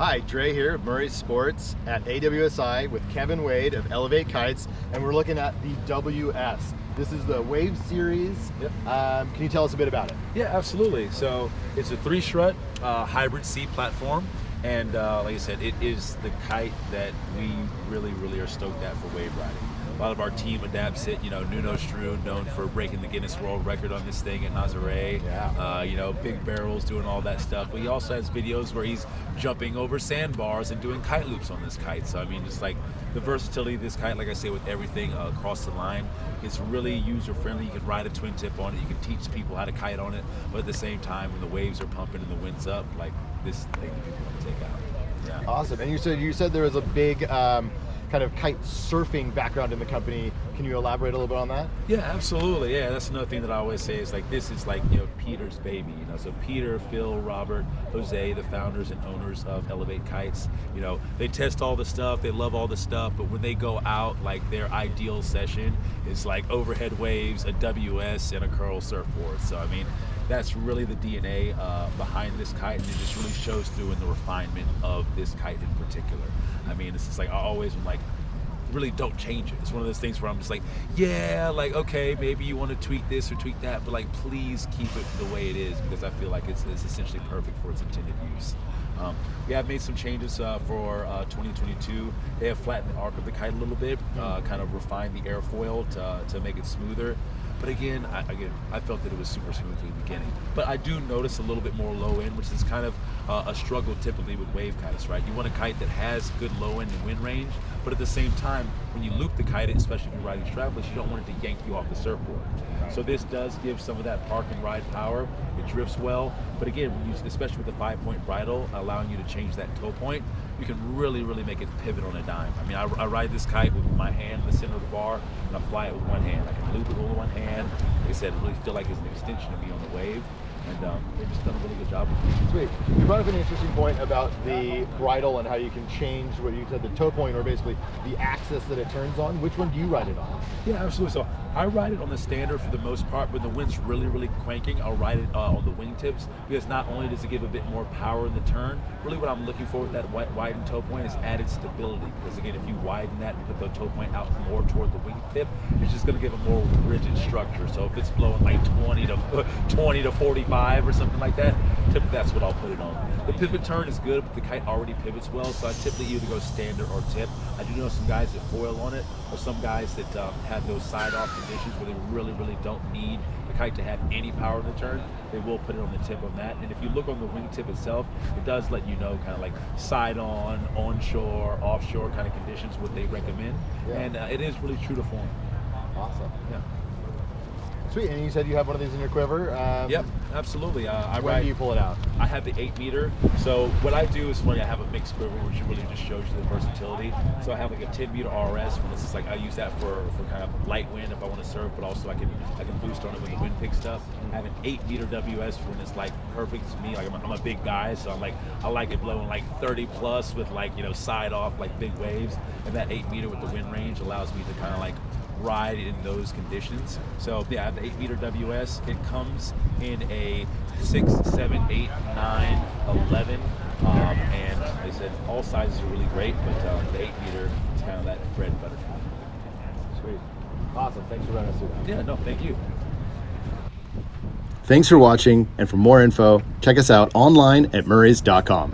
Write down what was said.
Hi, Dray here at Murray Sports at AWSI with Kevin Wade of Eleveight Kites, and we're looking at the WS. This is the Wave Series. Yep. Can you tell us a bit about it? Yeah, absolutely. So it's a 3-strut hybrid C platform, and like I said, it is the kite that we really are stoked at for wave riding. A lot of our team adapts it. Nuno Stru, known for breaking the Guinness World Record on this thing at Nazare. Yeah. Big barrels, doing all that stuff. But he also has videos where he's jumping over sandbars and doing kite loops on this kite. So I mean, just like the versatility of this kite, like I say, with everything across the line, it's really user friendly. You can ride a twin tip on it. You can teach people how to kite on it. But at the same time, when the waves are pumping and the wind's up, like this thing that people want to take out. Yeah. Awesome. And you said there was a big kind of kite surfing background in the company. Can you elaborate a little bit on that? Yeah, absolutely. Yeah, that's another thing that I always say is like, this is like, Peter's baby. So Peter, Phil, Robert, Jose, the founders and owners of Eleveight Kites, they test all the stuff, they love all the stuff, but when they go out, like their ideal session is like overhead waves, a WS, and a curl surfboard. So I mean, that's really the DNA behind this kite, and it just really shows through in the refinement of this kite in particular. I mean, it's just like, I always am like, really don't change it. It's one of those things where I'm just like, yeah, like, okay, maybe you want to tweak this or tweak that, but like, please keep it the way it is, because I feel like it's essentially perfect for its intended use. We have made some changes for 2022. They have flattened the arc of the kite a little bit, kind of refined the airfoil to make it smoother. But again, I felt that it was super smooth in the beginning. But I do notice a little bit more low end, which is kind of a struggle typically with wave kites, right? You want a kite that has good low end and wind range, but at the same time, when you loop the kite, especially if you're riding strapless, you don't want it to yank you off the surfboard. So this does give some of that park and ride power. It drifts well, but again, especially with the 5-point bridle, allowing you to change that toe point, you can really make it pivot on a dime. I mean, I ride this kite with my hand in the center of the bar, and I fly it with one hand. I can loop it with one hand. Like I said, I really feel like it's an extension of me on the wave, and they've just done a really good job with it. Sweet. You brought up an interesting point about the bridle and how you can change what you said, the toe point, or basically the axis that it turns on. Which one do you ride it on? Yeah, absolutely. So I ride it on the standard for the most part. When the wind's really cranking, I'll ride it on the wingtips, because not only does it give a bit more power in the turn, really what I'm looking for with that widened toe point is added stability. Because again, if you widen that and put the toe point out more toward the wingtip, it's just going to give a more rigid structure. So if it's blowing like 20 to 45 or something like that, typically that's what I'll put it on. The pivot turn is good, but the kite already pivots well, so I typically either go standard or tip. I do know some guys that foil on it, or some guys that have those side-off conditions where they really don't need the kite to have any power in the turn. They will put it on the tip on that. And if you look on the wingtip itself, it does let you know kind of like side-on, onshore, offshore kind of conditions, what they recommend. Yeah. And it is really true to form. Awesome. Yeah. Sweet, and you said you have one of these in your quiver. Yep, absolutely. When do you pull it out? I have the 8-meter. So what I do is funny. I have a mixed quiver, which really just shows you the versatility. So I have like a 10-meter RS. For instance, like I use that for kind of light wind if I want to surf, but also I can boost on it with the wind pick stuff. I have an 8-meter WS when it's like perfect to me. Like I'm a big guy, so I like it blowing like 30 plus with like side off like big waves, and that 8-meter with the wind range allows me to kind of like ride in those conditions. So yeah, I have the 8-meter WS. It comes in a 6, 7, 8, 9, 11, and like I said, all sizes are really great, but the 8-meter is kind of that bread and butter. Sweet. Awesome. Thanks for running us through that. Yeah, no, thank you. Thanks for watching, and for more info, check us out online at murrays.com.